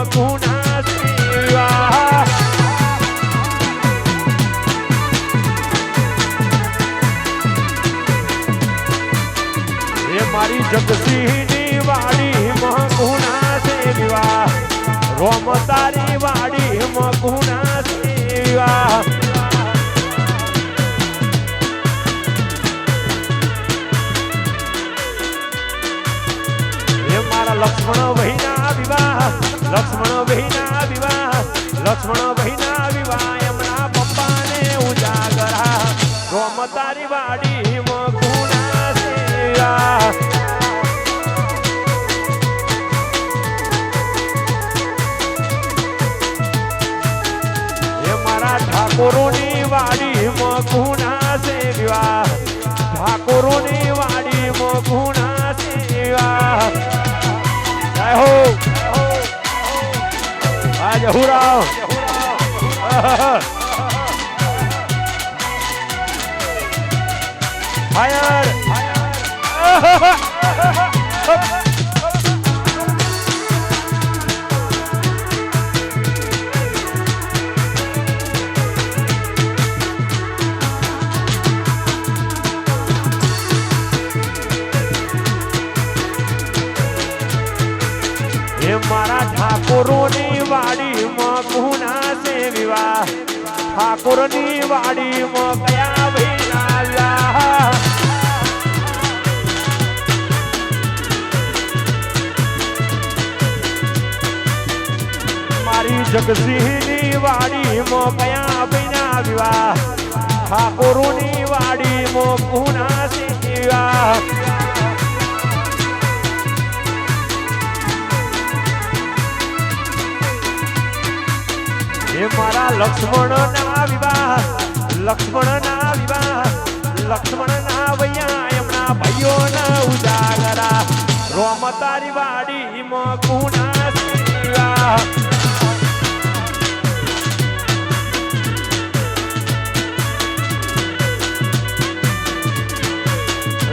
મગુના સેવા એ મારી જગસિંહની વાડી મગુના સેવા રોમ તારી વાડી મગુના સેવા લક્ષ્મણ ભાઈના વિવાહ લક્ષ્મણ ભાઈના વિવાહ લક્ષ્મણ ભાઈના વિવાહ એમના પપ્પાને ઉજાગરા રોમ તારી વાડી મગુના સેવા એ મારા ઠાકોરોની વાડી મગુના સેવા ઠાકોરોની વાડી મગુના સેવા हो आज हुराव फायर मारा ठाकुरोनी वाड़ी मगुना से विवाह ठाकुरनी वाड़ी मया भैया मारी जगसिंहनी वाड़ी मया भैया विवाह ठाकुरोनी वाड़ी मगुना से विवाह मारा लक्ष्मण ना विवाह लक्ष्मण ना विवाह लक्ष्मण ना भैया एमना भाइयों ना उजागरा रोम तारी वाड़ी मगुना सेवा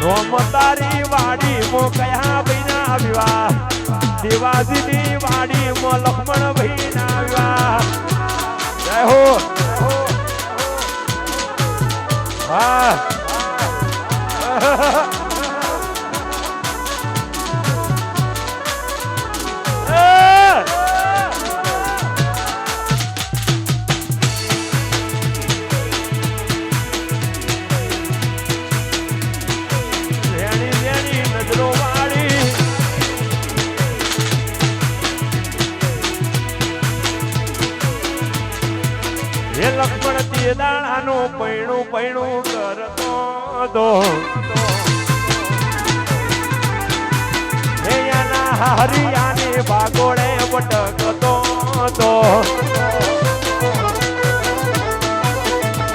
रोम तारी वाड़ी मो कया भैया विवाह देवाजी नी वाड़ी मो लक्ष्मण भैया विवाह जय हो वाह नजरों वाली ये लक्ष्मण ते दाणानो पैणू पैणू करतो दो हे याना हरियाने भागोळे भटकतो दो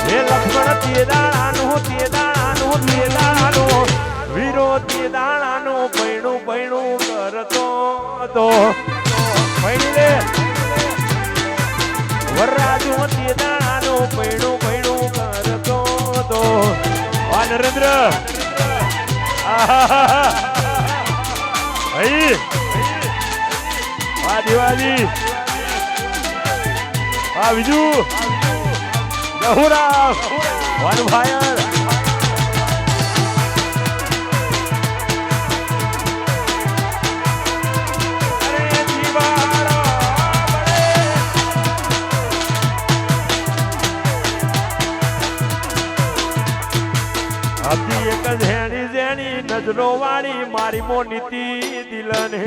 हे लक्ष्मण ते दाणानो वीरो ते दाणानो पैणू पैणू करतो दो पैणले वरराजू ते दाणानो पैणू पैणू करतो दो आ नरेंद्र भाई आ दिवाली आ विजू जहुराव वन फायर एक झेणी झेणी नजरो वाली मारी मोनीती दिलने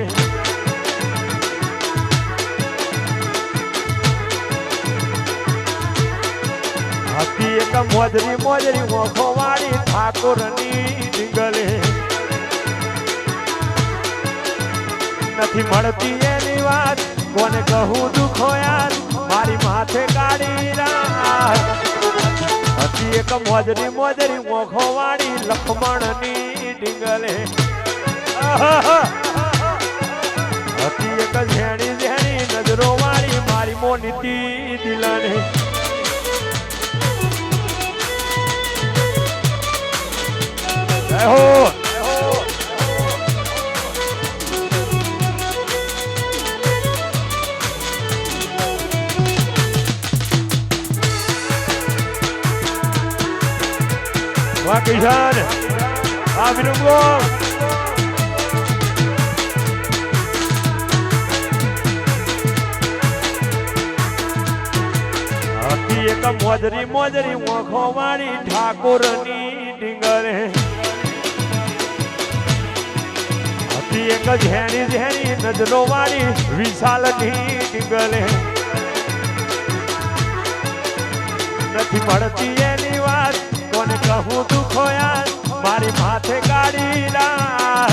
हती एक मोजरी मोजरी मोखो वाली ठाकुरनी ढींगले नथी मळती एनी वात कोने कहूं दुखो यार मारी माथे काढी रात हती एक मोजरी मोजरी मोखो वाली लक्ष्मणनी ढींगले हती एक झेणी झेणी नजरो वाली मारी मोनीती दिलने जय हो કિશન આ વિરુંગો એક મોજરી મોજરી મોખો વાળી ઠાકોરની ડીંગરે હતી એક ઝેણી ઝેણી નજરો વાળી વિશાલની ડીંગરે નથી મળતી એની વાત કોને કહું દુખો યાર મારી માથે ગાડી લા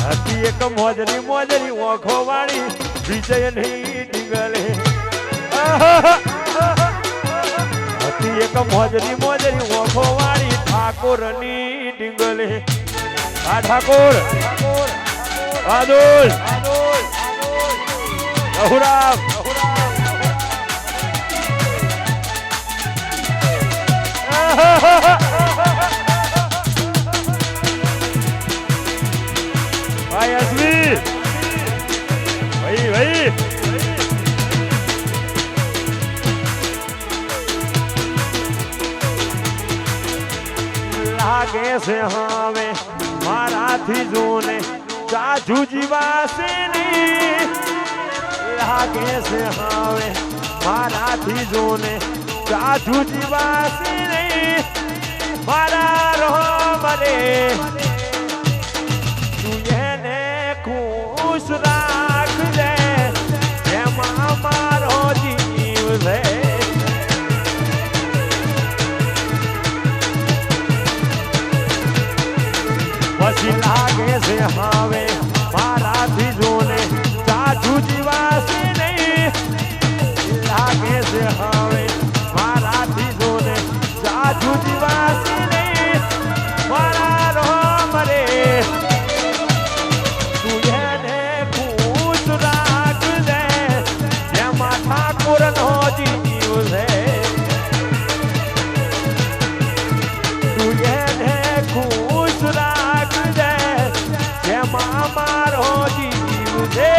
હતી એક મોજરી મોજરી મોખો વાળી વિજયની ડીંગરે એક મોજરી મોજરી ઓખો વાળી ઠાકોરની ડીંગલે આ ઠાકોર બાદુલ રહુરામ ભાઈ અશ્વી ભાઈ લાગે છે હવે મારાથી જોને જાજુ જીવાશે નહીં લાગે છે હવે મારાથી જોને જાજુ જીવાશે નહીં મારા રહો મને તું એને ખુશ રાખજે એમાં મારો જીવ છે પછી લાગે છે હવે મારાથી જોને જાજુ જીવાશે નહીં લાગે છે હવે મારાથી જોને જાજુ જીવાશે નહીં મારા રોમ રે તું એને ખુશ રાખજે જેમાં ઠાકોરનો જીવ છે તું એને ખુશ રાખજે જેમાં મારો જીવ છે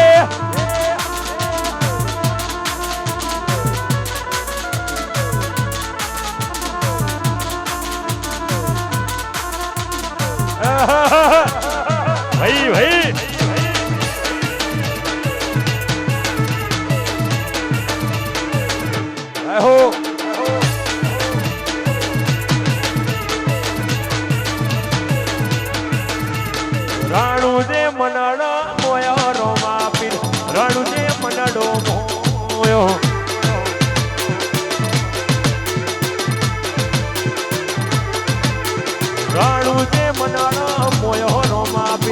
ભાઈ ભાઈ આહો રાણુ જે મનડો મોયો રોમા પીર રાણુ જે મનડો મોયો રાણુ જે મનડો મોયો રોમા પીર